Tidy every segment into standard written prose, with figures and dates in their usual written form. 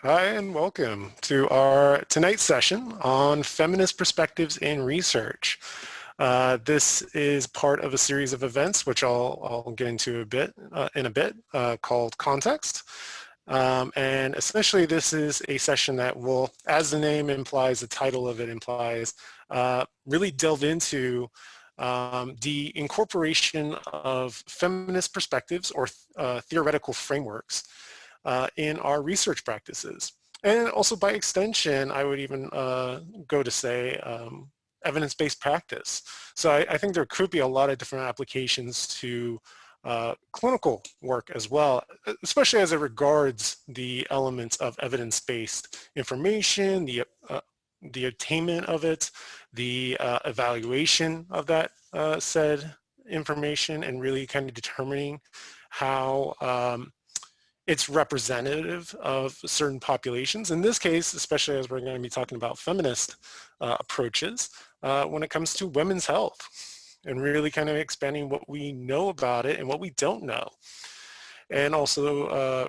Hi and welcome to our tonight's session on feminist perspectives in research. This is part of a series of events which I'll get into in a bit called Context. And essentially this is a session that will, as the name implies, the title of it implies, really delve into the incorporation of feminist perspectives or theoretical frameworks in our research practices. And also by extension, I would even go to say evidence-based practice. So I think there could be a lot of different applications to clinical work as well, especially as it regards the elements of evidence-based information, the attainment of it, the evaluation of that said information, and really kind of determining how it's representative of certain populations. In this case, especially as we're going to be talking about feminist approaches when it comes to women's health, and really kind of expanding what we know about it and what we don't know. And also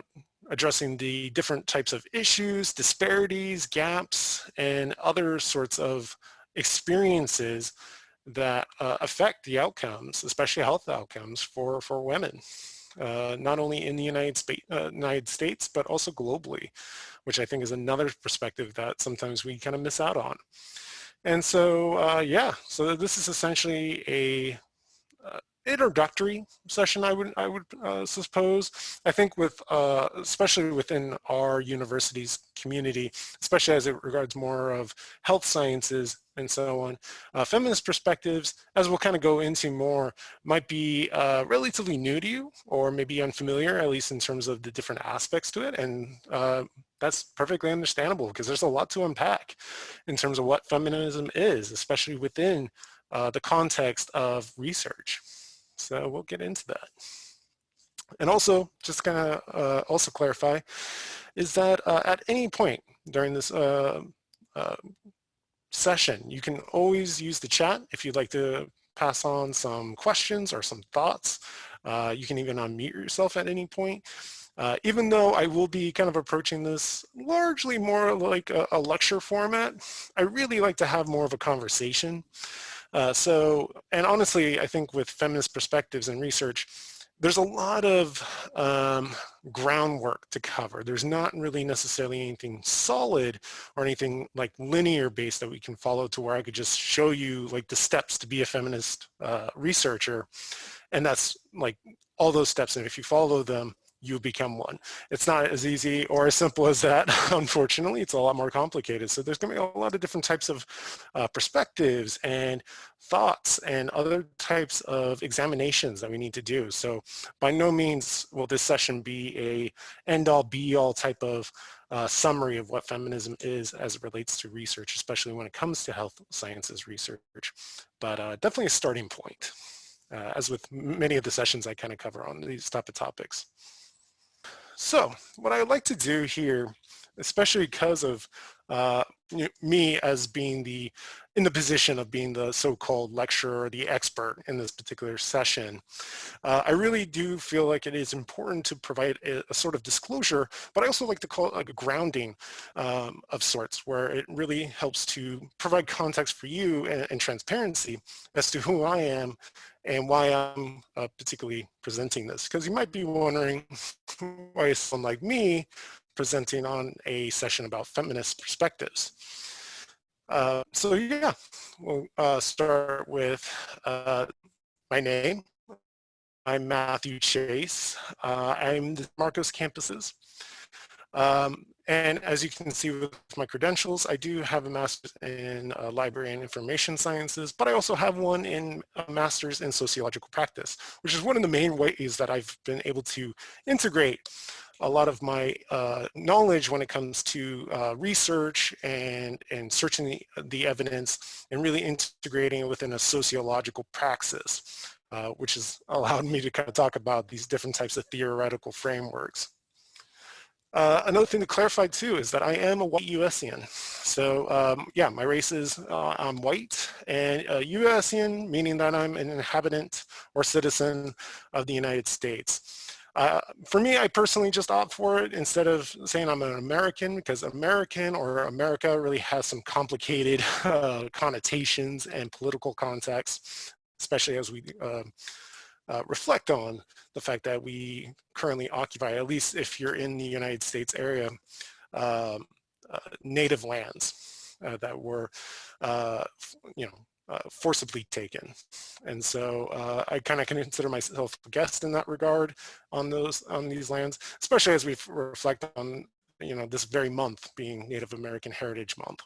addressing the different types of issues, disparities, gaps, and other sorts of experiences that affect the outcomes, especially health outcomes for women. Not only in the United States, but also globally, which I think is another perspective that sometimes we kind of miss out on. And so, yeah, so this is essentially a introductory session, I would suppose. I think with, especially within our university's community, especially as it regards more of health sciences and so on, feminist perspectives, as we'll kind of go into more, might be relatively new to you, or maybe unfamiliar, at least in terms of the different aspects to it. And that's perfectly understandable because there's a lot to unpack in terms of what feminism is, especially within the context of research. So we'll get into that. And also, just kind of also clarify, is that at any point during this session, you can always use the chat if you'd like to pass on some questions or some thoughts. You can even unmute yourself at any point. Even though I will be kind of approaching this largely more like a lecture format, I really like to have more of a conversation. And honestly, I think with feminist perspectives and research, there's a lot of groundwork to cover. There's not really necessarily anything solid or anything like linear based that we can follow to where I could just show you like the steps to be a feminist researcher. And that's like all those steps. And if you follow them, you become one. It's not as easy or as simple as that. Unfortunately, it's a lot more complicated. So there's going to be a lot of different types of perspectives and thoughts and other types of examinations that we need to do. So by no means will this session be a end-all be-all type of summary of what feminism is as it relates to research, especially when it comes to health sciences research, but definitely a starting point, as with many of the sessions I kind of cover on these type of topics. So what I would like to do here, especially because of me as being in the position of being the so-called lecturer or the expert in this particular session, I really do feel like it is important to provide a sort of disclosure, but I also like to call it like a grounding of sorts, where it really helps to provide context for you and transparency as to who I am and why I'm particularly presenting this. Because you might be wondering why someone like me presenting on a session about feminist perspectives. So yeah, we'll start with my name. I'm Matthew Chase. I'm the Marcos campuses. And as you can see with my credentials, I do have a master's in Librarian Information Sciences, but I also have one in a master's in Sociological Practice, which is one of the main ways that I've been able to integrate a lot of my knowledge when it comes to research and searching the evidence and really integrating it within a sociological praxis, which has allowed me to kind of talk about these different types of theoretical frameworks. Another thing to clarify too is that I am a white USian. So yeah, my race is I'm white, and USian meaning that I'm an inhabitant or citizen of the United States. For me, I personally just opt for it instead of saying I'm an American, because American or America really has some complicated connotations and political context, especially as we reflect on the fact that we currently occupy, at least if you're in the United States area, native lands that were, forcibly taken. And so I kind of consider myself a guest in that regard on these lands, especially as we reflect on, this very month being Native American Heritage Month.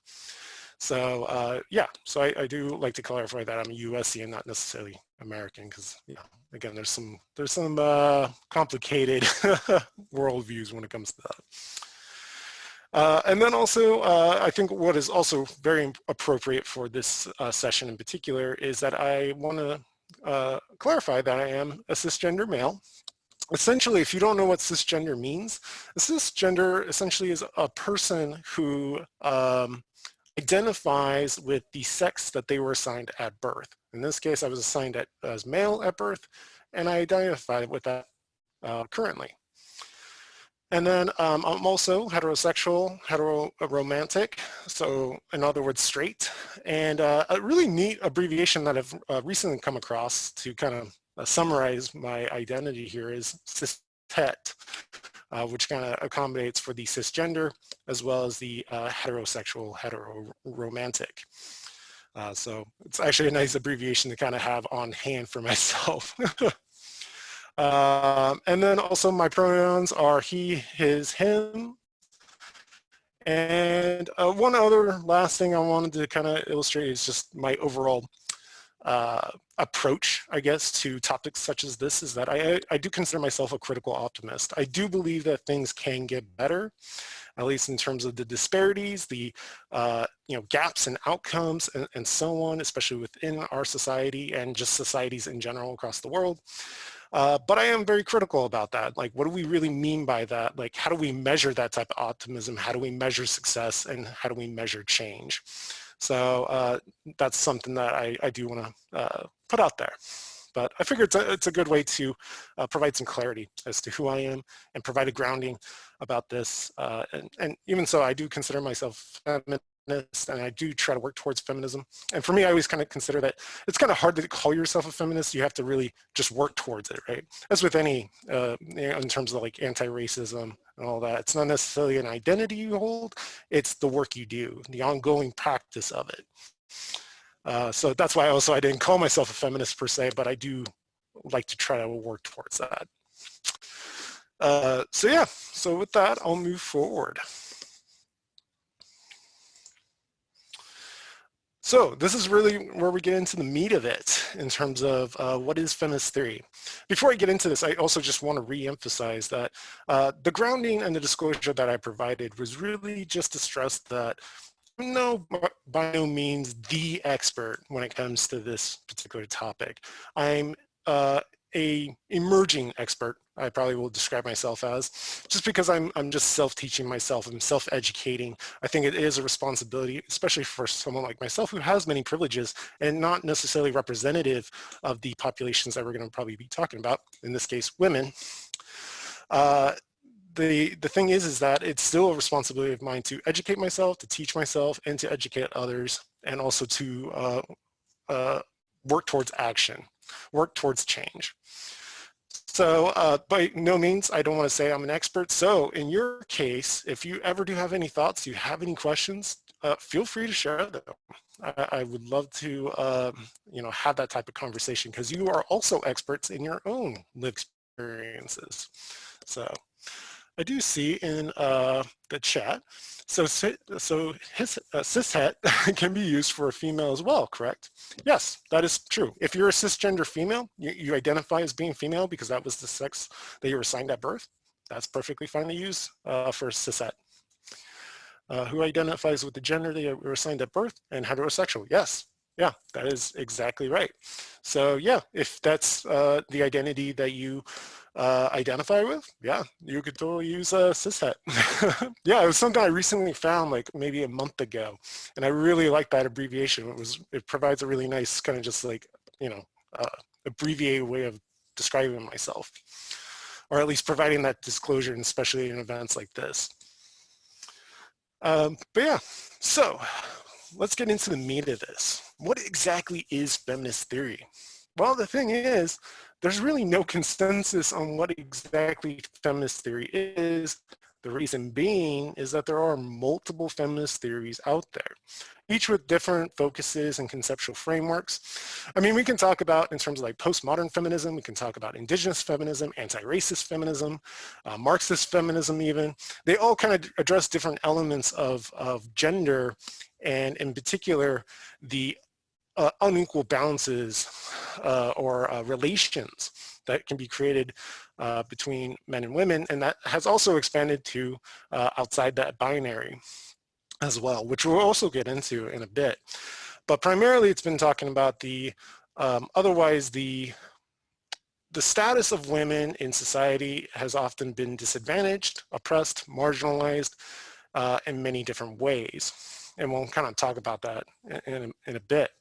So yeah, so I do like to clarify that I'm a USC and not necessarily American, because again, there's some complicated worldviews when it comes to that. And then also, I think what is also very appropriate for this session in particular is that I want to clarify that I am a cisgender male. Essentially, if you don't know what cisgender means, a cisgender essentially is a person who identifies with the sex that they were assigned at birth. In this case, I was assigned as male at birth, and I identify with that currently. And then I'm also heterosexual, heteromantic, so in other words, straight. And a really neat abbreviation that I've recently come across to kind of summarize my identity here is cis-het, which kind of accommodates for the cisgender as well as the heterosexual, heteroromantic. So it's actually a nice abbreviation to kind of have on hand for myself. And then also my pronouns are he, his, him. And one other last thing I wanted to kind of illustrate is just my overall approach, I guess, to topics such as this, is that I do consider myself a critical optimist. I do believe that things can get better, at least in terms of the disparities, the gaps in outcomes and so on, especially within our society and just societies in general across the world. But I am very critical about that. Like, what do we really mean by that? Like, how do we measure that type of optimism? How do we measure success? And how do we measure change? So that's something that I do want to put out there. But I figure it's a good way to provide some clarity as to who I am and provide a grounding about this. And even so, I do consider myself feminist, and I do try to work towards feminism. And for me, I always kind of consider that it's kind of hard to call yourself a feminist. You have to really just work towards it, right? As with any, in terms of like anti-racism and all that, it's not necessarily an identity you hold, it's the work you do, the ongoing practice of it. So that's why also I didn't call myself a feminist per se, but I do like to try to work towards that. So yeah, so with that, I'll move forward. So this is really where we get into the meat of it in terms of what is feminist theory. Before I get into this, I also just want to re-emphasize that the grounding and the disclosure that I provided was really just to stress that no, by no means the expert when it comes to this particular topic. I'm a emerging expert, I probably will describe myself as, just because I'm just self-teaching myself, I'm self-educating. I think it is a responsibility, especially for someone like myself who has many privileges and not necessarily representative of the populations that we're going to probably be talking about, in this case, women. The thing is that it's still a responsibility of mine to educate myself, to teach myself, and to educate others, and also to work towards action, work towards change. So by no means, I don't want to say I'm an expert. So in your case, if you ever do have any thoughts, you have any questions, feel free to share them. I would love to, have that type of conversation, because you are also experts in your own lived experiences. So I do see in the chat, so cishet can be used for a female as well, correct? Yes, that is true. If you're a cisgender female, you identify as being female because that was the sex that you were assigned at birth, that's perfectly fine to use for cishet. Who identifies with the gender they were assigned at birth, and heterosexual, yes. Yeah, that is exactly right. So yeah, if that's the identity that you identify with, yeah, you could totally use cishet. Yeah, it was something I recently found like maybe a month ago, and I really like that abbreviation. It provides a really nice kind of just like, abbreviated way of describing myself. or at least providing that disclosure, and especially in events like this. But yeah, so let's get into the meat of this. What exactly is feminist theory? Well, the thing is, there's really no consensus on what exactly feminist theory is. The reason being is that there are multiple feminist theories out there, each with different focuses and conceptual frameworks. I mean, we can talk about in terms of like postmodern feminism, we can talk about indigenous feminism, anti-racist feminism, Marxist feminism even. They all kind of address different elements of gender, and in particular, the unequal balances or relations that can be created between men and women, and that has also expanded to outside that binary as well, which we'll also get into in a bit. But primarily it's been talking about the otherwise the status of women in society has often been disadvantaged, oppressed, marginalized in many different ways. And we'll kind of talk about that in a bit.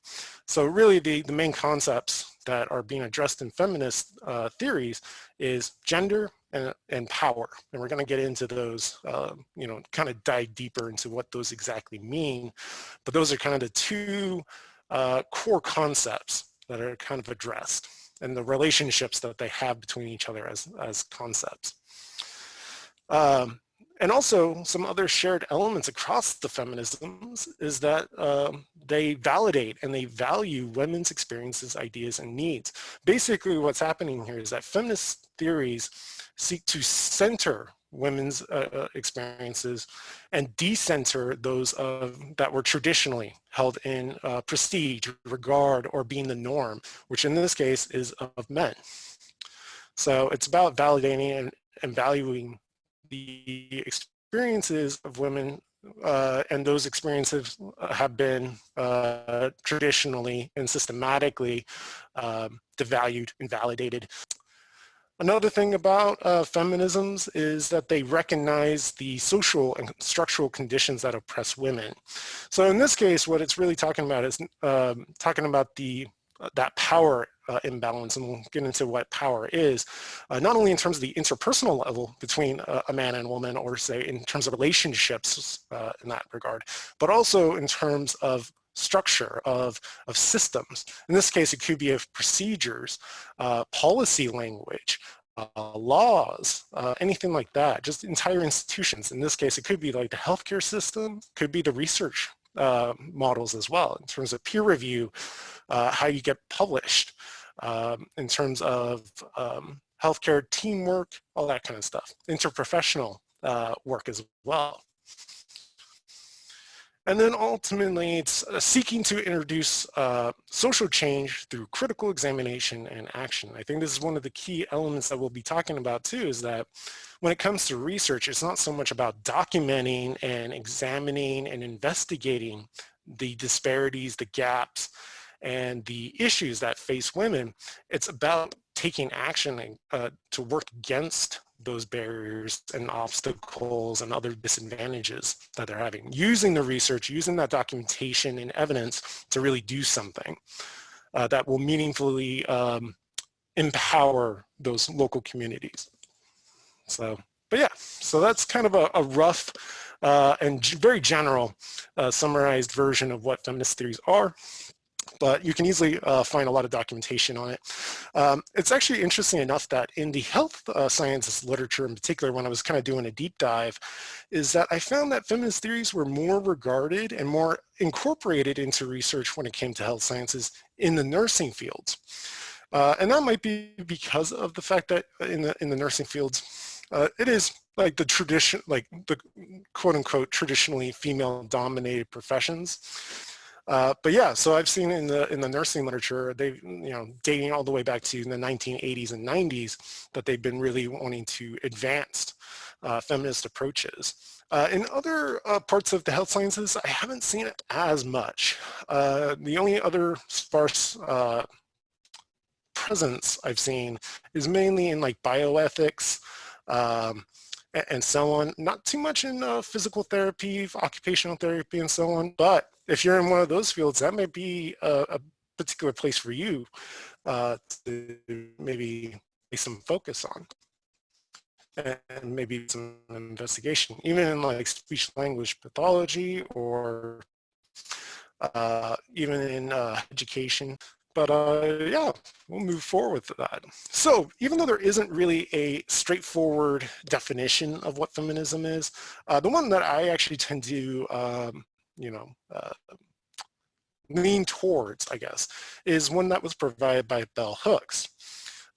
So really the main concepts that are being addressed in feminist theories is gender and power. And we're going to get into those, you know, kind of dive deeper into what those exactly mean. But those are kind of the two core concepts that are kind of addressed, and the relationships that they have between each other as concepts. And also some other shared elements across the feminisms is that they validate and they value women's experiences, ideas, and needs. Basically what's happening here is that feminist theories seek to center women's experiences and decenter those that were traditionally held in prestige, regard, or being the norm, which in this case is of men. So it's about validating and valuing the experiences of women, and those experiences have been traditionally and systematically devalued and validated. Another thing about feminisms is that they recognize the social and structural conditions that oppress women. So in this case, what it's really talking about is talking about that power imbalance, and we'll get into what power is, not only in terms of the interpersonal level between a man and a woman, or say in terms of relationships in that regard, but also in terms of structure of systems. In this case, it could be of procedures, policy language, laws, anything like that, just entire institutions. In this case, it could be like the healthcare system, could be the research models as well, in terms of peer review, how you get published, in terms of healthcare teamwork, all that kind of stuff, interprofessional work as well. And then ultimately, it's seeking to introduce social change through critical examination and action. I think this is one of the key elements that we'll be talking about too, is that when it comes to research, it's not so much about documenting and examining and investigating the disparities, the gaps, and the issues that face women. It's about taking action to work against those barriers and obstacles and other disadvantages that they're having, using the research, using that documentation and evidence to really do something that will meaningfully empower those local communities. So, but yeah, so that's kind of a rough and very general summarized version of what feminist theories are. But you can easily find a lot of documentation on it. It's actually interesting enough that in the health sciences literature in particular, when I was kind of doing a deep dive, is that I found that feminist theories were more regarded and more incorporated into research when it came to health sciences in the nursing fields. And that might be because of the fact that in the nursing fields, it is like the tradition, like the quote unquote traditionally female dominated professions. But yeah, so I've seen in the nursing literature, they, you know, dating all the way back to the 1980s and 90s, that they've been really wanting to advance feminist approaches. In other parts of the health sciences, I haven't seen it as much. The only other sparse presence I've seen is mainly in like bioethics, and so on. Not too much in physical therapy, occupational therapy, and so on. But if you're in one of those fields, that might be a particular place for you to maybe place some focus on. and maybe some investigation, even in like speech language pathology or even in education. But yeah, we'll move forward with that. So even though there isn't really a straightforward definition of what feminism is, the one that I actually tend to, you know, lean towards, I guess, is one that was provided by Bell Hooks,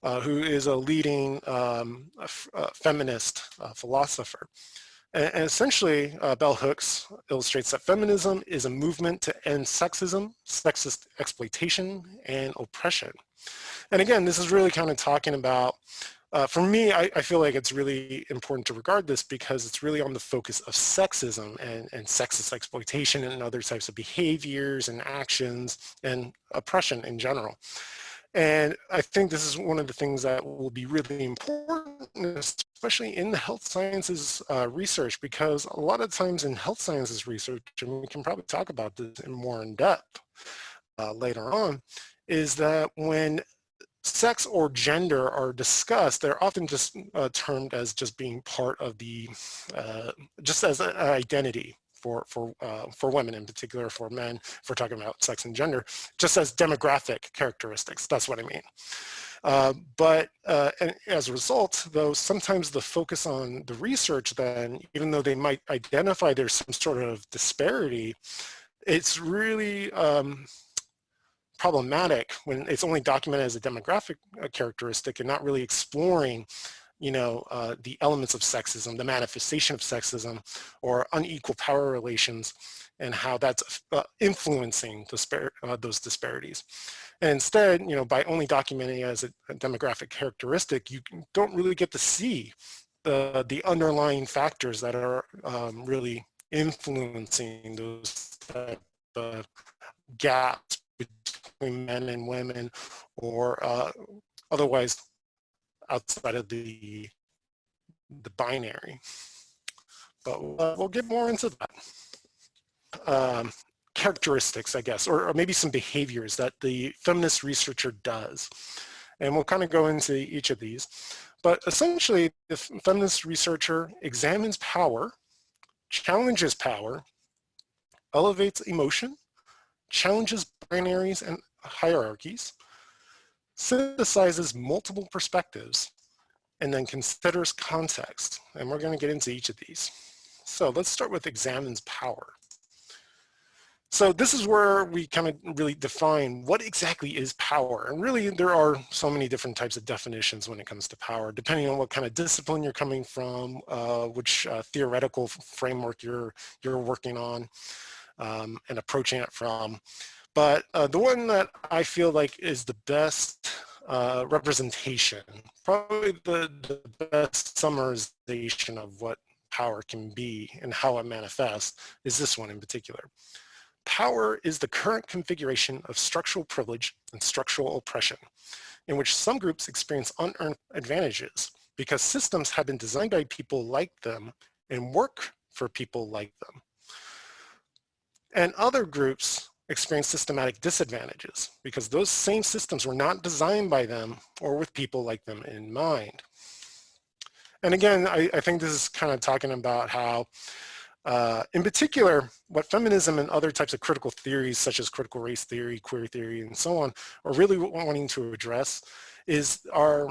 who is a leading feminist philosopher. And essentially, Bell Hooks illustrates that feminism is a movement to end sexism, sexist exploitation, and oppression. And again, this is really kind of talking about, for me, I feel like it's really important to regard this because it's really on the focus of sexism and sexist exploitation and other types of behaviors and actions and oppression in general. And I think this is one of the things that will be really important, especially in the health sciences research, because a lot of times in health sciences research, and we can probably talk about this in more in depth later on, is that when sex or gender are discussed, they're often just termed as just being part of the, just as an identity for women in particular, for men, if we're talking about sex and gender, just as demographic characteristics. That's what I mean. But and as a result, though, sometimes the focus on the research then, even though they might identify there's some sort of disparity, it's really problematic when it's only documented as a demographic characteristic and not really exploring, you know, the elements of sexism, the manifestation of sexism, or unequal power relations, and how that's influencing those disparities. And instead, you know, by only documenting it as a demographic characteristic, you don't really get to see the underlying factors that are really influencing those type of gaps between men and women, or otherwise outside of the binary. But we'll get more into that. Characteristics, I guess, or maybe some behaviors that the feminist researcher does. And we'll kind of go into each of these. But essentially, the feminist researcher examines power, challenges power, elevates emotion, challenges binaries and hierarchies, synthesizes multiple perspectives, and then considers context. And we're going to get into each of these. So let's start with examines power. So this is where we kind of really define what exactly is power. And really, there are so many different types of definitions when it comes to power, depending on what kind of discipline you're coming from, which theoretical framework you're working on and approaching it from. But the one that I feel like is the best representation, probably the best summarization of what power can be and how it manifests, is this one in particular. Power is the current configuration of structural privilege and structural oppression, in which some groups experience unearned advantages because systems have been designed by people like them and work for people like them. And other groups experience systematic disadvantages because those same systems were not designed by them or with people like them in mind. And again, I think this is kind of talking about how, in particular, what feminism and other types of critical theories, such as critical race theory, queer theory, and so on, are really wanting to address is our,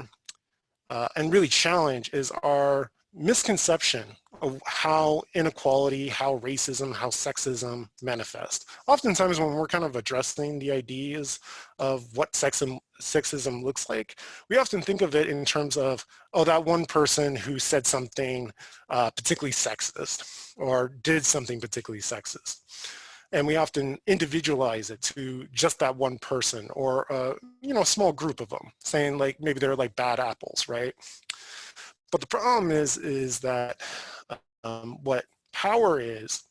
and really challenge, is our misconception of how inequality, how racism, how sexism manifest. Oftentimes when we're kind of addressing the ideas of what sexism looks like, we often think of it in terms of, oh, that one person who said something particularly sexist or did something particularly sexist. And we often individualize it to just that one person or you know, a small group of them, saying like maybe they're like bad apples, right? But the problem is that what power is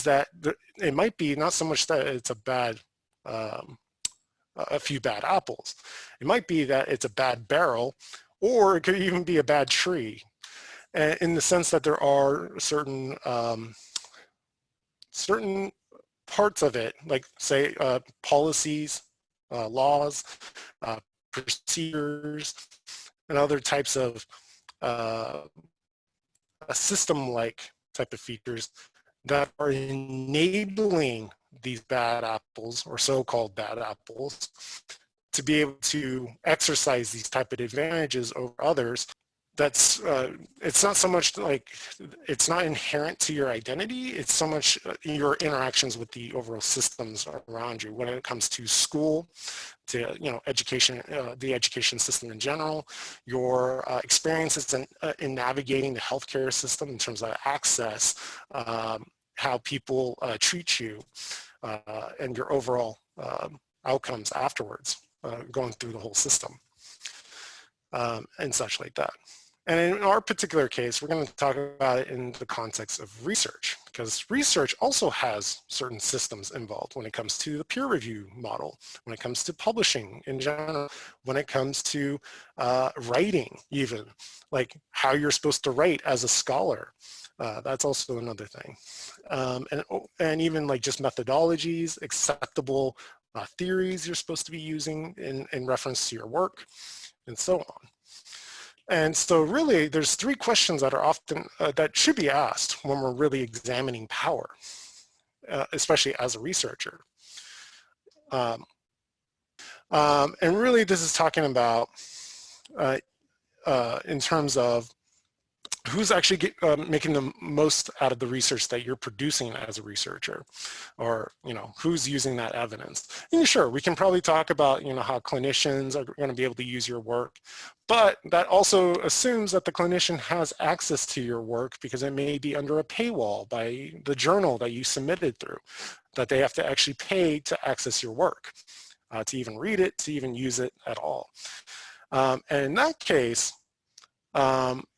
that it might be not so much that it's a bad, a few bad apples. It might be that it's a bad barrel, or it could even be a bad tree, in the sense that there are certain certain parts of it, like say policies, laws, procedures, and other types of system-like type of features that are enabling these bad apples, or so-called bad apples, to be able to exercise these type of advantages over others. That's it's not so much like, it's not inherent to your identity, it's so much your interactions with the overall systems around you when it comes to school, to education, the education system in general, your experiences in navigating the healthcare system in terms of access, how people treat you, and your overall outcomes afterwards, going through the whole system, and such like that. And in our particular case, we're going to talk about it in the context of research, because research also has certain systems involved when it comes to the peer review model, when it comes to publishing in general, when it comes to writing even, like how you're supposed to write as a scholar. That's also another thing. And even like just methodologies, acceptable theories you're supposed to be using in reference to your work, and so on. And so really, there's three questions that are often, that should be asked when we're really examining power, especially as a researcher. And really, this is talking about in terms of who's actually making the most out of the research that you're producing as a researcher, or who's using that evidence. And sure, we can probably talk about how clinicians are going to be able to use your work, but that also assumes that the clinician has access to your work because it may be under a paywall by the journal that you submitted through, that they have to actually pay to access your work, to even read it, to even use it at all. And in that case,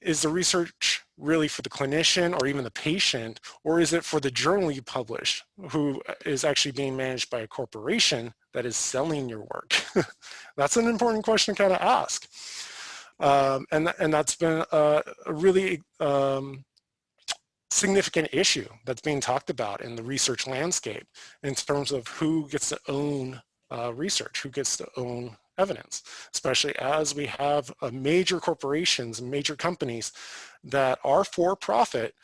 is the research really for the clinician or even the patient, or is it for the journal you publish, who is actually being managed by a corporation that is selling your work? That's an important question to kind of ask. And that's been a really significant issue that's being talked about in the research landscape in terms of who gets to own research, who gets to own evidence, especially as we have major corporations and major companies that are for profit,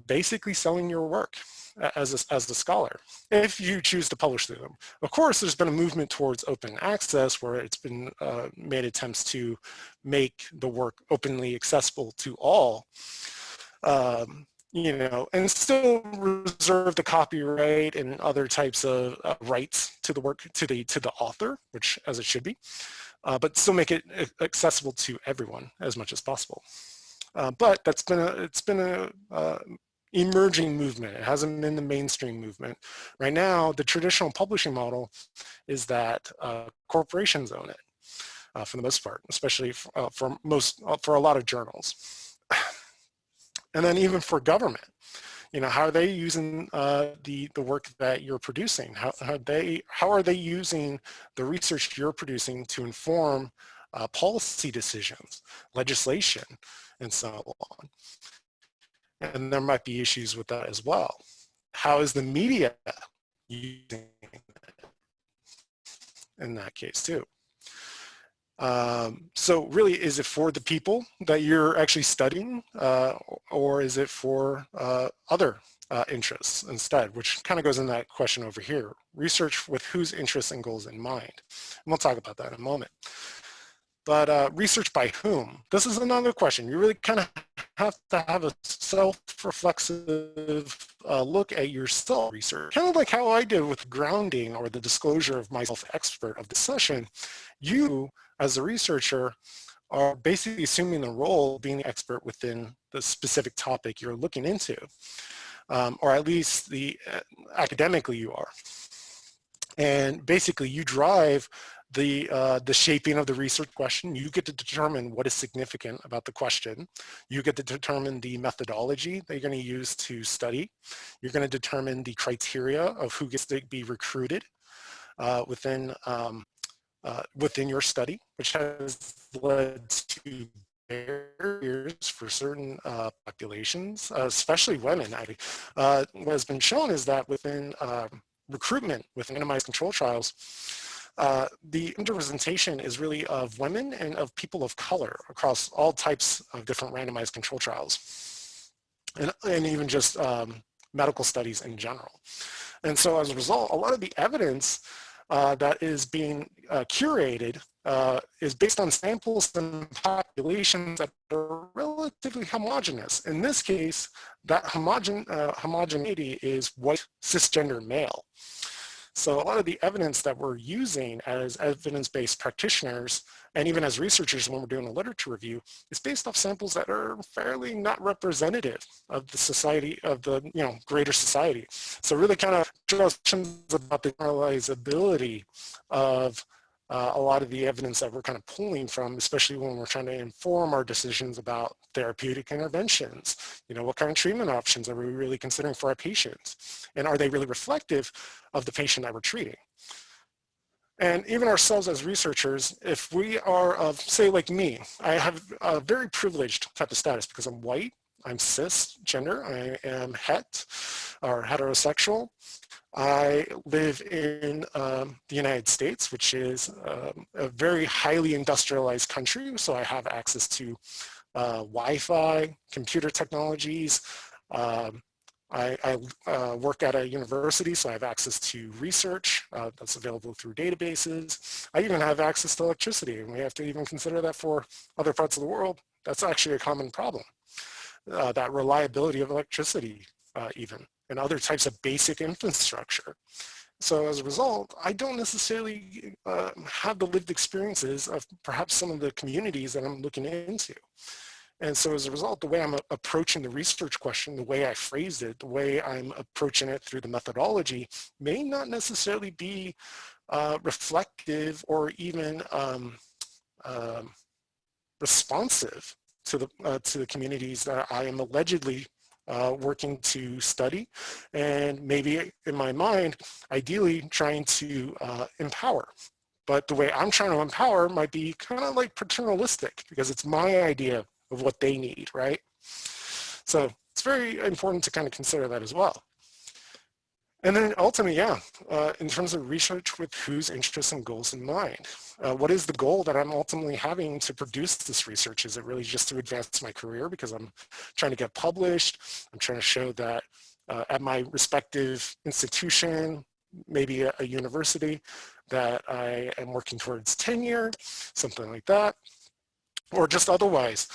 basically selling your work as a scholar, if you choose to publish through them. Of course, there's been a movement towards open access where it's been made attempts to make the work openly accessible to all, and still reserve the copyright and other types of rights to the work, to the author, which as it should be, but still make it accessible to everyone as much as possible. But it's been a emerging movement. It hasn't been the mainstream movement. Right now, the traditional publishing model is that corporations own it for the most part, especially for a lot of journals. And then even for government, how are they using the work that you're producing? How are they using the research you're producing to inform policy decisions, legislation, and so on? And there might be issues with that as well. How is the media using it in that case too? So really, is it for the people that you're actually studying, or is it for other interests instead, which kind of goes in that question over here, research with whose interests and goals in mind. And we'll talk about that in a moment. But research by whom? This is another question. You really kind of have to have a self-reflexive look at your self-research. Kind of like how I did with grounding or the disclosure of my self-expert of the session. You, as a researcher, are basically assuming the role of being the expert within the specific topic you're looking into, or at least academically you are. And basically you drive the shaping of the research question. You get to determine what is significant about the question. You get to determine the methodology that you're going to use to study. You're going to determine the criteria of who gets to be recruited within your study, which has led to barriers for certain populations, especially women. What has been shown is that within recruitment with randomized control trials, The underrepresentation is really of women and of people of color across all types of different randomized control trials, and even just medical studies in general. And so as a result, a lot of the evidence that is being curated is based on samples and populations that are relatively homogeneous. In this case, that homogeneity is white cisgender male. So a lot of the evidence that we're using as evidence-based practitioners, and even as researchers when we're doing a literature review, is based off samples that are fairly not representative of the society, of the greater society. So really kind of draws questions about the generalizability of a lot of the evidence that we're kind of pulling from, especially when we're trying to inform our decisions about therapeutic interventions. What kind of treatment options are we really considering for our patients? And are they really reflective of the patient that we're treating? And even ourselves as researchers, if we are of, say like me, I have a very privileged type of status because I'm white, I'm cisgender, I am het or heterosexual. I live in the United States, which is a very highly industrialized country. So I have access to Wi-Fi, computer technologies. I work at a university, so I have access to research that's available through databases. I even have access to electricity, and we have to even consider that for other parts of the world. That's actually a common problem, that reliability of electricity even, and other types of basic infrastructure. So as a result, I don't necessarily have the lived experiences of perhaps some of the communities that I'm looking into. And so as a result, the way I'm approaching the research question, the way I phrased it, the way I'm approaching it through the methodology may not necessarily be reflective or even responsive to the communities that I am allegedly working to study, and maybe in my mind, ideally trying to empower. But the way I'm trying to empower might be kind of like paternalistic because it's my idea of what they need, right? So it's very important to kind of consider that as well. And then ultimately, in terms of research with whose interests and goals in mind. What is the goal that I'm ultimately having to produce this research? Is it really just to advance my career because I'm trying to get published? I'm trying to show that at my respective institution, maybe a university, that I am working towards tenure, something like that. Or just otherwise,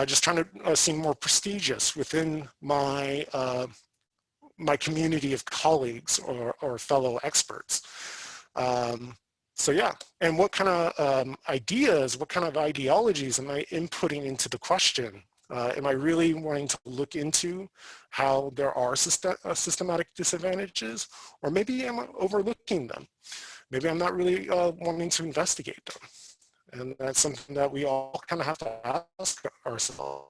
just trying to seem more prestigious within my my community of colleagues or fellow experts. So yeah, and what kind of ideas, what kind of ideologies am I inputting into the question? Am I really wanting to look into how there are systematic disadvantages, or maybe I'm overlooking them? Maybe I'm not really wanting to investigate them. And that's something that we all kind of have to ask ourselves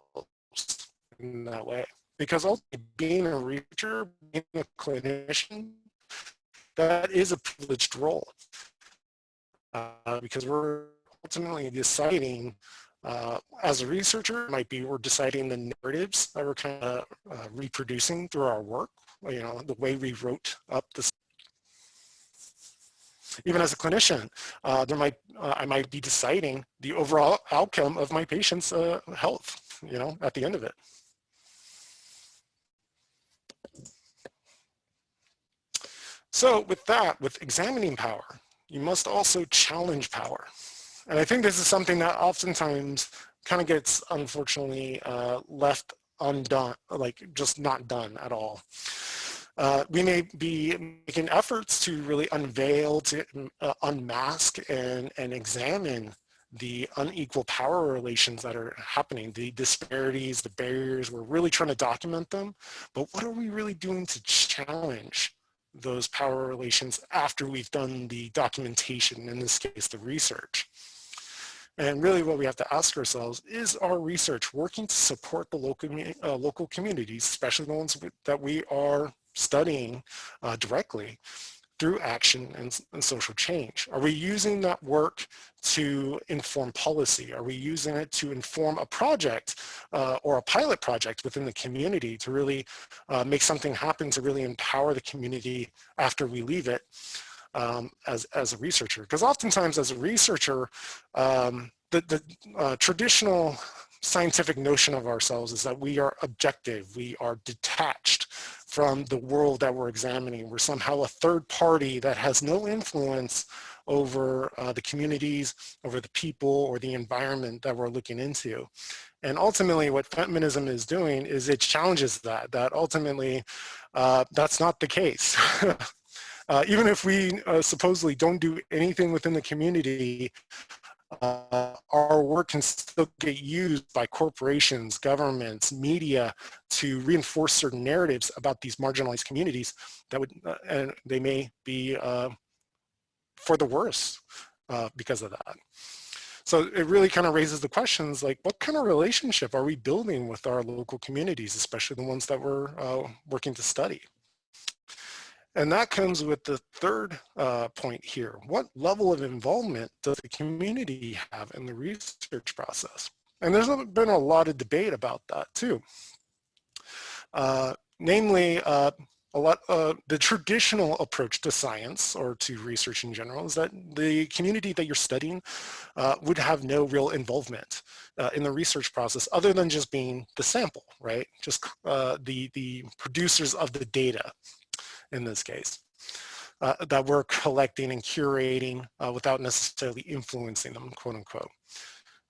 in that way. Because ultimately, being a researcher, being a clinician, that is a privileged role. Because we're ultimately deciding, as a researcher, might be we're deciding the narratives that we're kind of reproducing through our work, the way we wrote up this. Even as a clinician, I might be deciding the overall outcome of my patient's health, at the end of it. So with that, with examining power, you must also challenge power. And I think this is something that oftentimes kind of gets, unfortunately, left undone, like just not done at all. We may be making efforts to really unveil, to unmask and examine the unequal power relations that are happening, the disparities, the barriers. We're really trying to document them, but what are we really doing to challenge those power relations after we've done the documentation, in this case, the research? And really what we have to ask ourselves is our research working to support the local communities, especially the ones that we are studying directly through action and social change? Are we using that work to inform policy? Are we using it to inform a project or a pilot project within the community to really make something happen, to really empower the community after we leave it? as a researcher. Because oftentimes as a researcher, the traditional scientific notion of ourselves is that we are objective, we are detached from the world that we're examining. We're somehow a third party that has no influence over the communities, over the people, or the environment that we're looking into. And ultimately what feminism is doing is it challenges that ultimately that's not the case. Even if we supposedly don't do anything within the community, our work can still get used by corporations, governments, media to reinforce certain narratives about these marginalized communities that would, and they may be for the worse because of that. So it really kind of raises the questions like, what kind of relationship are we building with our local communities, especially the ones that we're working to study? And that comes with the third point here. What level of involvement does the community have in the research process? And there's been a lot of debate about that too. Namely, the traditional approach to science or to research in general is that the community that you're studying would have no real involvement in the research process other than just being the sample, right? Just the producers of the data in this case, that we're collecting and curating without necessarily influencing them, quote unquote.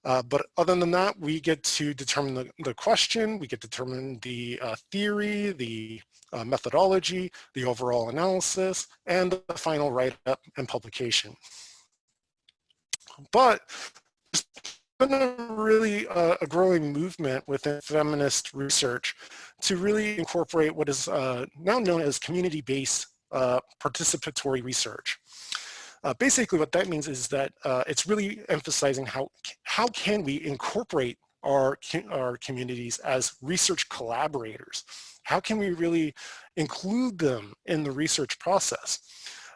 But other than that, we get to determine the question, we get to determine the theory, the methodology, the overall analysis, and the final write-up and publication. But there's been a really a growing movement within feminist research to really incorporate what is now known as community-based participatory research. Basically what that means is that it's really emphasizing how can we incorporate our communities as research collaborators? How can we really include them in the research process?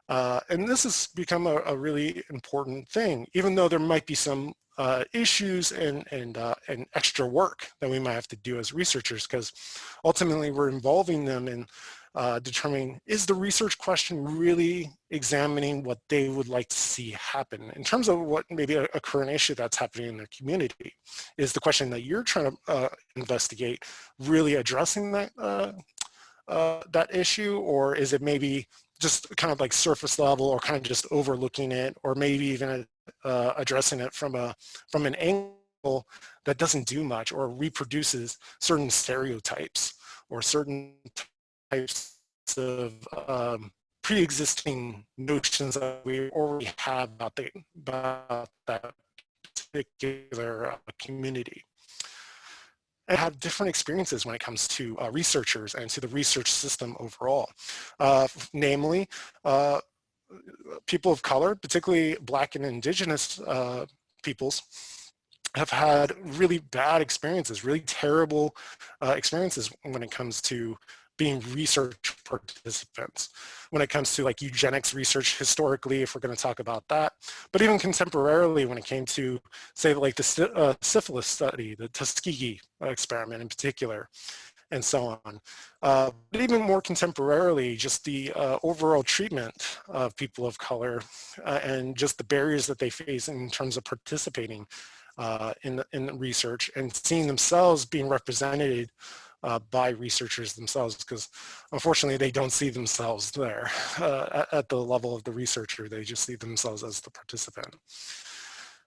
And this has become a really important thing, even though there might be some issues and extra work that we might have to do as researchers, because ultimately we're involving them in determining, is the research question really examining what they would like to see happen? In terms of what maybe a current issue that's happening in their community, is the question that you're trying to investigate really addressing that, that issue, or is it maybe just kind of like surface level or kind of just overlooking it, or maybe even addressing it from an angle that doesn't do much or reproduces certain stereotypes or certain types of pre-existing notions that we already have about that particular community, and have different experiences when it comes to researchers and to the research system overall. Namely, people of color, particularly Black and Indigenous peoples, have had really bad experiences, really terrible experiences when it comes to being research participants, when it comes to like eugenics research historically, if we're going to talk about that, but even contemporarily when it came to, say, like the syphilis study, the Tuskegee experiment in particular, and so on. But even more contemporarily, just the overall treatment of people of color and just the barriers that they face in terms of participating in research and seeing themselves being represented by researchers themselves, because unfortunately they don't see themselves there at the level of the researcher. They just see themselves as the participant.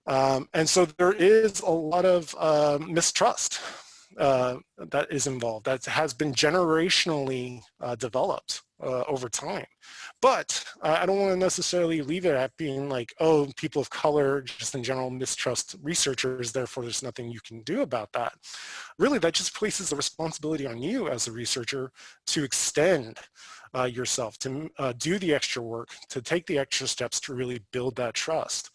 And so there is a lot of mistrust that is involved, that has been generationally developed over time. But I don't want to necessarily leave it at being like, oh, people of color just in general mistrust researchers, therefore there's nothing you can do about that. Really, that just places the responsibility on you as a researcher to extend yourself, to do the extra work, to take the extra steps to really build that trust.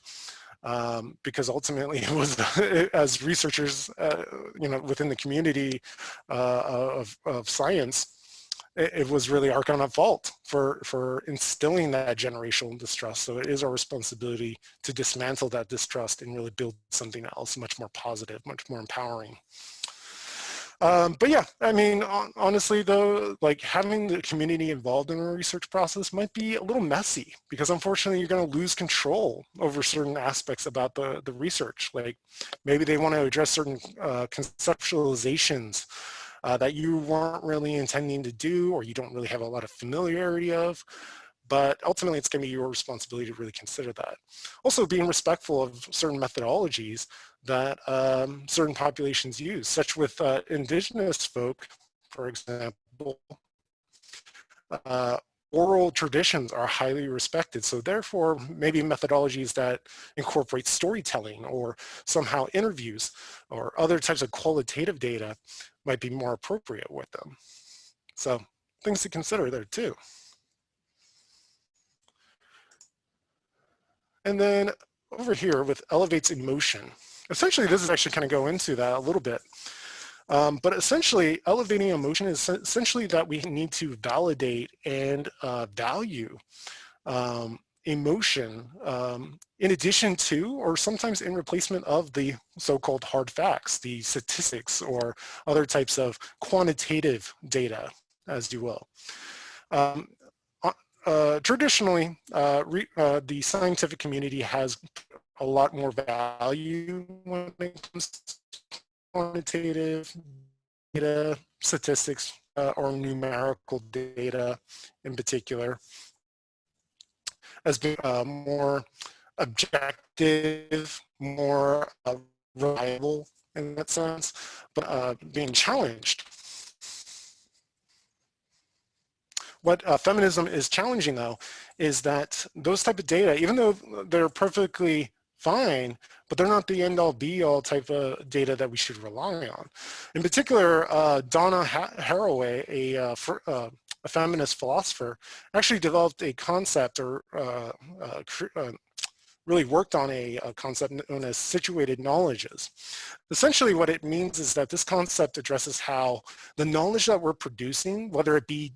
Because ultimately it was, as researchers, within the community of science, it was really our kind of fault for instilling that generational distrust. So it is our responsibility to dismantle that distrust and really build something else much more positive, much more empowering. But yeah, I mean, honestly though, like having the community involved in a research process might be a little messy because unfortunately you're going to lose control over certain aspects about the research. Like maybe they want to address certain conceptualizations that you weren't really intending to do or you don't really have a lot of familiarity of. But ultimately, it's going to be your responsibility to really consider that. Also, being respectful of certain methodologies that certain populations use, such with indigenous folk, for example, uh, oral traditions are highly respected. So therefore, maybe methodologies that incorporate storytelling or somehow interviews or other types of qualitative data might be more appropriate with them. So things to consider there too. And then over here with elevates emotion, essentially this is actually kind of go into that a little bit. But essentially elevating emotion is essentially that we need to validate and value emotion in addition to, or sometimes in replacement of the so-called hard facts, the statistics or other types of quantitative data, as you will. Traditionally, the scientific community has a lot more value when it comes to quantitative data, statistics, or numerical data in particular, as being more objective, more reliable in that sense, but being challenged. What feminism is challenging, though, is that those type of data, even though they're perfectly fine, but they're not the end-all be-all type of data that we should rely on. In particular, Donna Haraway, a feminist philosopher, actually developed a concept or really worked on a concept known as situated knowledges. Essentially what it means is that this concept addresses how the knowledge that we're producing, whether it be,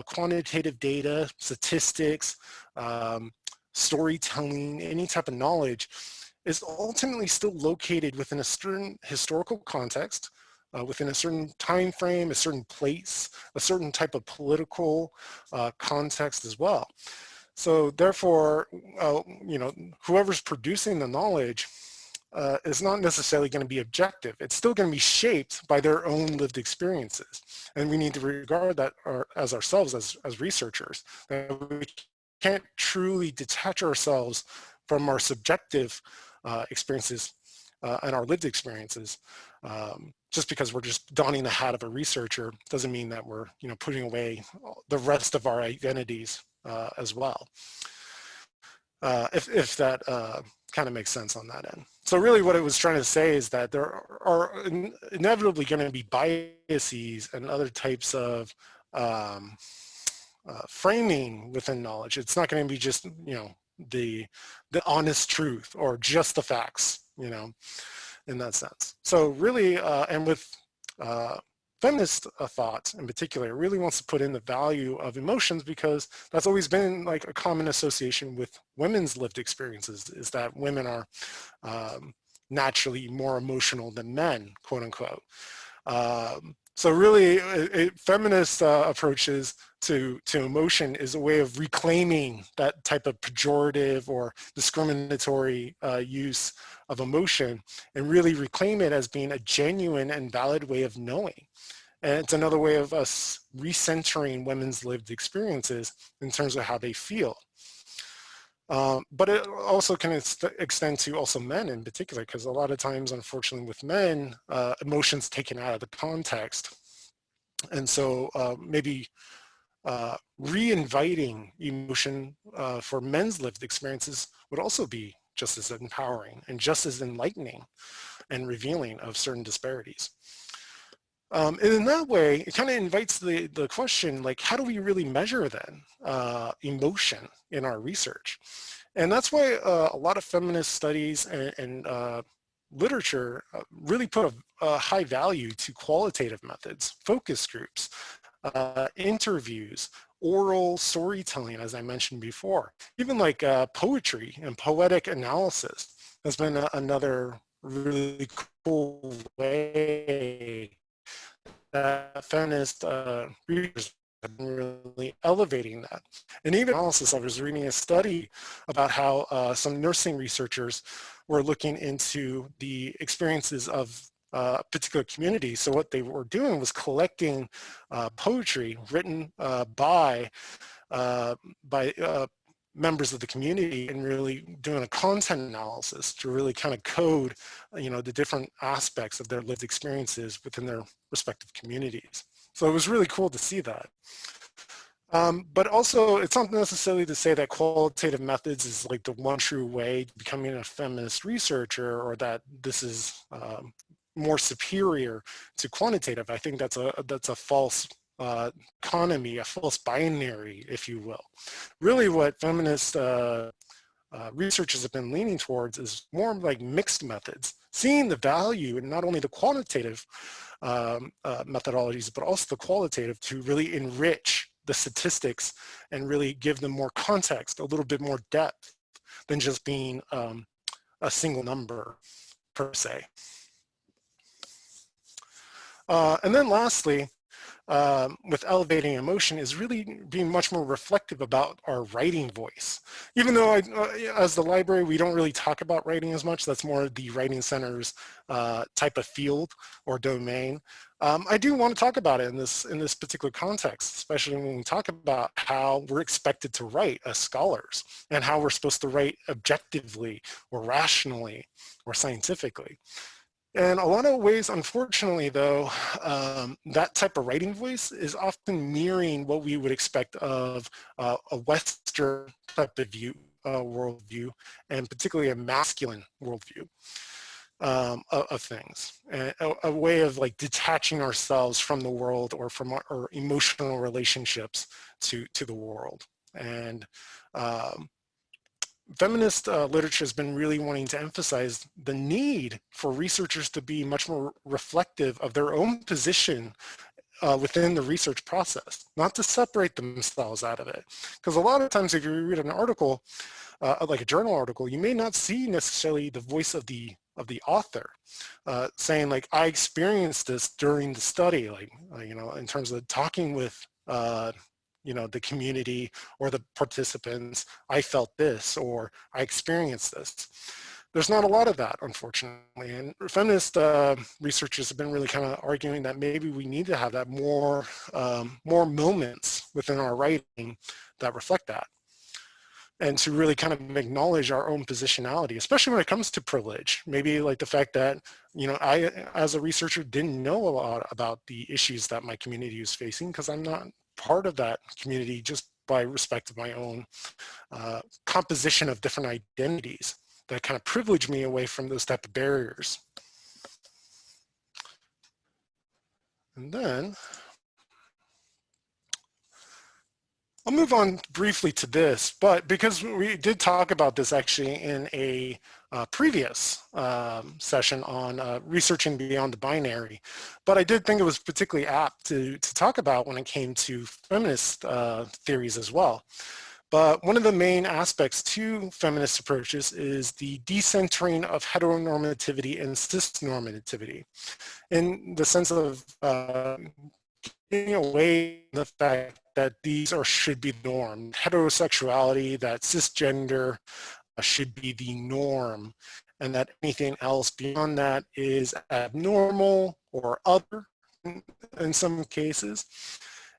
quantitative data, statistics, storytelling, any type of knowledge, is ultimately still located within a certain historical context, within a certain time frame, a certain place, a certain type of political context as well. So therefore, whoever's producing the knowledge is not necessarily going to be objective. It's still going to be shaped by their own lived experiences. And we need to regard that as ourselves as researchers. That we can't truly detach ourselves from our subjective experiences and our lived experiences. Just because we're just donning the hat of a researcher doesn't mean that we're putting away the rest of our identities as well. If that kind of makes sense on that end. So really what it was trying to say is that there are inevitably going to be biases and other types of framing within knowledge. It's not going to be just, the honest truth or just the facts, in that sense. So really, and with feminist thought in particular, really wants to put in the value of emotions because that's always been like a common association with women's lived experiences, is that women are naturally more emotional than men, quote unquote. So really, feminist approaches to emotion is a way of reclaiming that type of pejorative or discriminatory use of emotion and really reclaim it as being a genuine and valid way of knowing. And it's another way of us recentering women's lived experiences in terms of how they feel. But it also can extend to also men in particular, because a lot of times, unfortunately, with men, emotions taken out of the context. And so maybe re-inviting emotion for men's lived experiences would also be just as empowering and just as enlightening and revealing of certain disparities. And in that way, it kind of invites the question, like, how do we really measure then emotion in our research? And that's why a lot of feminist studies and literature really put a high value to qualitative methods, focus groups, interviews, oral storytelling, as I mentioned before, even like poetry and poetic analysis has been another really cool way that feminist readers have been really elevating that. And even analysis, I was reading a study about how some nursing researchers were looking into the experiences of a particular community. So what they were doing was collecting poetry written by members of the community and really doing a content analysis to really kind of code, the different aspects of their lived experiences within their respective communities. So it was really cool to see that. But also, it's not necessarily to say that qualitative methods is like the one true way to becoming a feminist researcher, or that this is more superior to quantitative. I think that's a false economy, a false binary, if you will. Really what feminist researchers have been leaning towards is more like mixed methods, seeing the value in not only the quantitative methodologies, but also the qualitative to really enrich the statistics and really give them more context, a little bit more depth than just being a single number per se. And then lastly, with elevating emotion is really being much more reflective about our writing voice. Even though as the library, we don't really talk about writing as much, that's more the writing center's type of field or domain. I do want to talk about it in this particular context, especially when we talk about how we're expected to write as scholars and how we're supposed to write objectively or rationally or scientifically. In a lot of ways, unfortunately, though, that type of writing voice is often mirroring what we would expect of a Western type of worldview, and particularly a masculine worldview of things, and a way of like detaching ourselves from the world or from our emotional relationships to the world. And feminist literature has been really wanting to emphasize the need for researchers to be much more reflective of their own position within the research process, not to separate themselves out of it. Because a lot of times if you read an article, like a journal article, you may not see necessarily the voice of the author saying like, I experienced this during the study, like, in terms of talking with the community or the participants, I felt this, or I experienced this. There's not a lot of that, unfortunately. And feminist researchers have been really kind of arguing that maybe we need to have that more moments within our writing that reflect that. And to really kind of acknowledge our own positionality, especially when it comes to privilege. Maybe like the fact that, I, as a researcher, didn't know a lot about the issues that my community was facing because I'm not part of that community just by respect of my own composition of different identities that kind of privilege me away from those type of barriers. And then I'll move on briefly to this, but because we did talk about this actually in a previous session on researching beyond the binary, but I did think it was particularly apt to talk about when it came to feminist theories as well. But one of the main aspects to feminist approaches is the decentering of heteronormativity and cisnormativity, in the sense of taking away the fact that these should be the norm. Heterosexuality, that cisgender should be the norm, and that anything else beyond that is abnormal or other in some cases.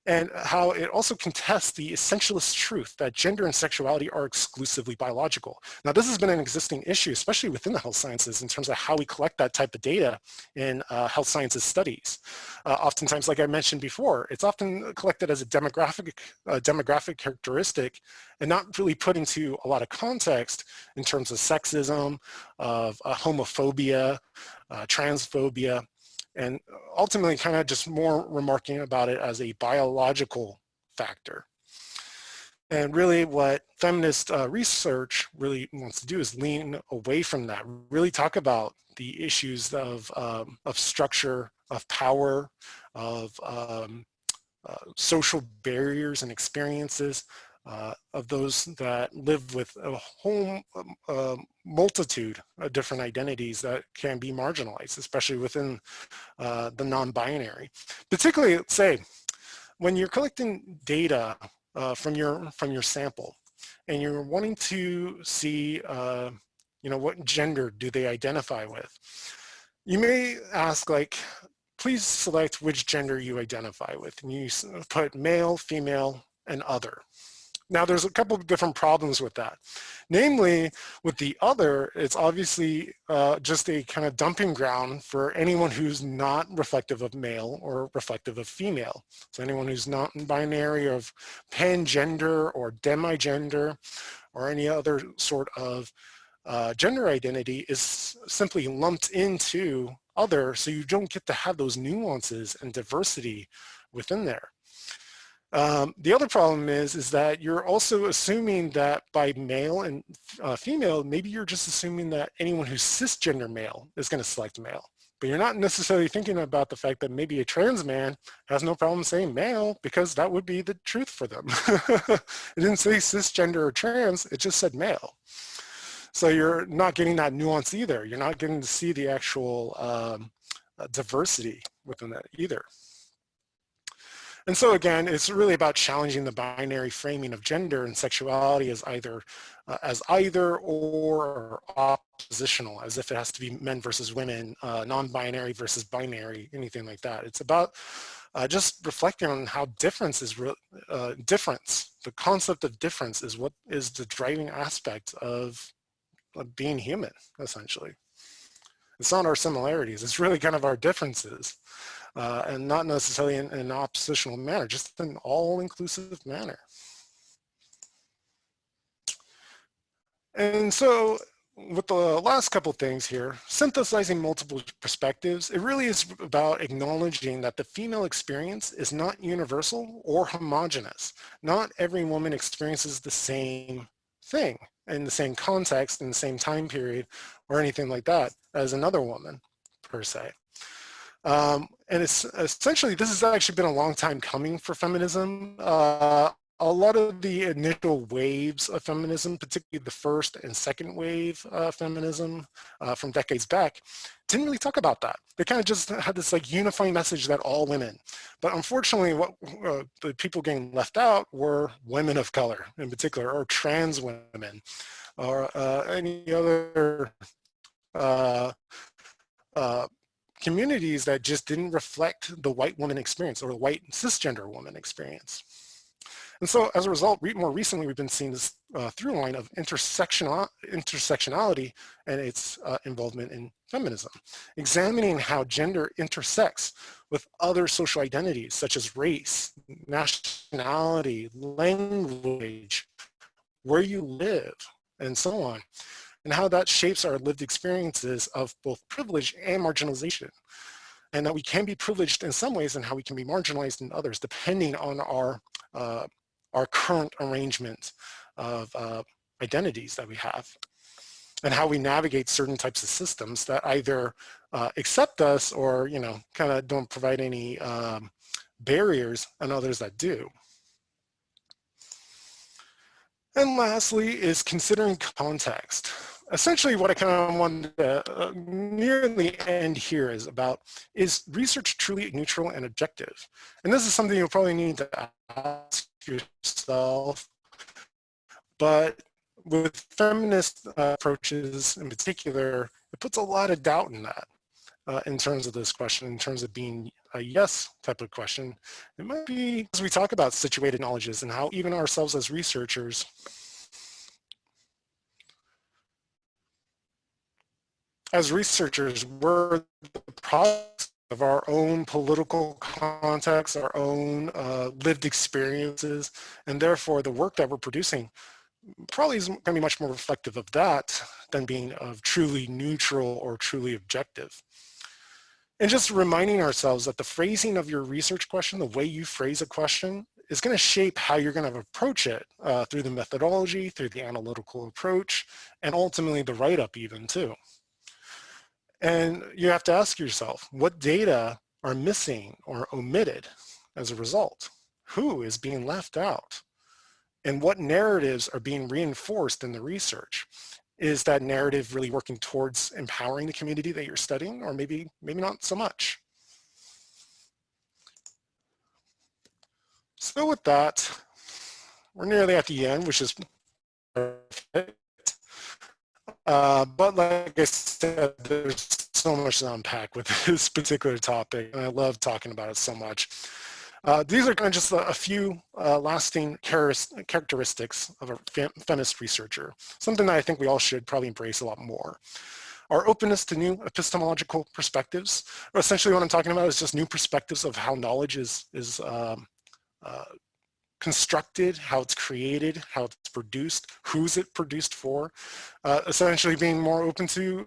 And how it also contests the essentialist truth that gender and sexuality are exclusively biological. Now, this has been an existing issue, especially within the health sciences, in terms of how we collect that type of data in health sciences studies. Oftentimes, like I mentioned before, it's often collected as a demographic characteristic and not really put into a lot of context in terms of sexism, of homophobia, transphobia, and ultimately kind of just more remarking about it as a biological factor. And really what feminist research really wants to do is lean away from that, really talk about the issues of structure, of power, of social barriers and experiences, of those that live with a whole multitude of different identities that can be marginalized, especially within the non-binary. Particularly, say, when you're collecting data from your sample, and you're wanting to see, what gender do they identify with, you may ask, like, please select which gender you identify with, and you put male, female, and other. Now, there's a couple of different problems with that. Namely, with the other, it's obviously just a kind of dumping ground for anyone who's not reflective of male or reflective of female. So anyone who's not binary or of pangender or demigender or any other sort of gender identity is simply lumped into other, so you don't get to have those nuances and diversity within there. The other problem is that you're also assuming that by male and female, maybe you're just assuming that anyone who's cisgender male is going to select male. But you're not necessarily thinking about the fact that maybe a trans man has no problem saying male, because that would be the truth for them. It didn't say cisgender or trans, it just said male. So you're not getting that nuance either. You're not getting to see the actual diversity within that either. And so again, it's really about challenging the binary framing of gender and sexuality as either or oppositional, as if it has to be men versus women, non-binary versus binary, anything like that. It's about just reflecting on how difference is difference. The concept of difference is what is the driving aspect of being human, essentially. It's not our similarities, it's really kind of our differences. And not necessarily in an oppositional manner, just in an all-inclusive manner. And so with the last couple things here, synthesizing multiple perspectives, it really is about acknowledging that the female experience is not universal or homogeneous. Not every woman experiences the same thing in the same context, in the same time period, or anything like that as another woman, per se. And it's essentially, this has actually been a long time coming for feminism. A lot of the initial waves of feminism, particularly the first and second wave feminism from decades back, didn't really talk about that. They kind of just had this like unifying message that all women. But unfortunately, what the people getting left out were women of color in particular, or trans women, or any other communities that just didn't reflect the white woman experience or the white cisgender woman experience. And so as a result, more recently, we've been seeing this through line of intersectionality and its involvement in feminism, examining how gender intersects with other social identities such as race, nationality, language, where you live, and so on, and how that shapes our lived experiences of both privilege and marginalization, and that we can be privileged in some ways and how we can be marginalized in others, depending on our current arrangement of identities that we have, and how we navigate certain types of systems that either accept us or, kind of don't provide any barriers, and others that do. And lastly is considering context. Essentially what I kind of wanted to nearly end here is research truly neutral and objective? And this is something you'll probably need to ask yourself, but with feminist approaches in particular, it puts a lot of doubt in that. In terms of this question, in terms of being a yes type of question. It might be, as we talk about situated knowledges and how even ourselves as researchers we're the product of our own political context, our own lived experiences, and therefore the work that we're producing probably is going to be much more reflective of that than being of truly neutral or truly objective. And just reminding ourselves that the phrasing of your research question, the way you phrase a question, is going to shape how you're going to approach it through the methodology, through the analytical approach, and ultimately the write-up even too. And you have to ask yourself, what data are missing or omitted as a result? Who is being left out? And what narratives are being reinforced in the research? Is that narrative really working towards empowering the community that you're studying, or maybe not so much? So with that, we're nearly at the end, which is perfect. But like I said, there's so much to unpack with this particular topic, and I love talking about it so much. These are kind of just a few lasting characteristics of a feminist researcher, something that I think we all should probably embrace a lot more. Our openness to new epistemological perspectives. Essentially what I'm talking about is just new perspectives of how knowledge is constructed, how it's created, how it's produced, who's it produced for, essentially being more open to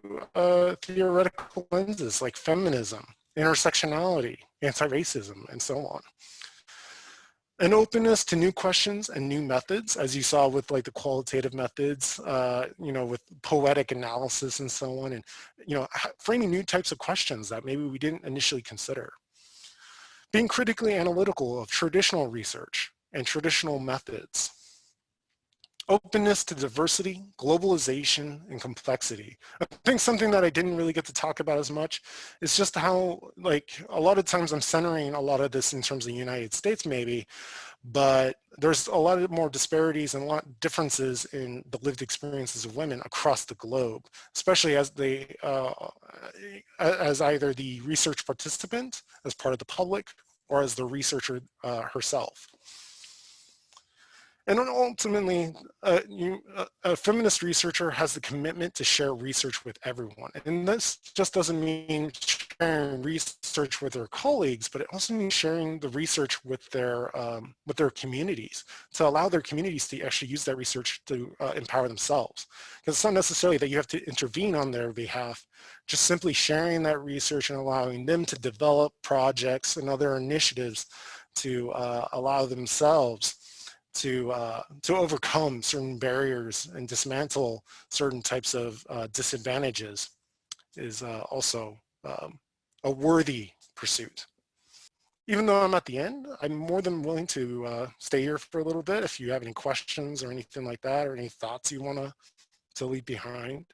theoretical lenses like feminism, intersectionality, anti-racism, and so on. An openness to new questions and new methods, as you saw with like the qualitative methods, with poetic analysis and so on, and framing new types of questions that maybe we didn't initially consider. Being critically analytical of traditional research and traditional methods. Openness to diversity, globalization, and complexity. I think something that I didn't really get to talk about as much is just how, like, a lot of times I'm centering a lot of this in terms of the United States maybe, but there's a lot of more disparities and a lot of differences in the lived experiences of women across the globe, especially as they, as either the research participant, as part of the public, or as the researcher herself. And then ultimately, a feminist researcher has the commitment to share research with everyone. And this just doesn't mean sharing research with their colleagues, but it also means sharing the research with their communities, to allow their communities to actually use that research to empower themselves. Because it's not necessarily that you have to intervene on their behalf, just simply sharing that research and allowing them to develop projects and other initiatives to allow themselves to overcome certain barriers and dismantle certain types of disadvantages is also a worthy pursuit. Even though I'm at the end, I'm more than willing to stay here for a little bit if you have any questions or anything like that, or any thoughts you want to leave behind.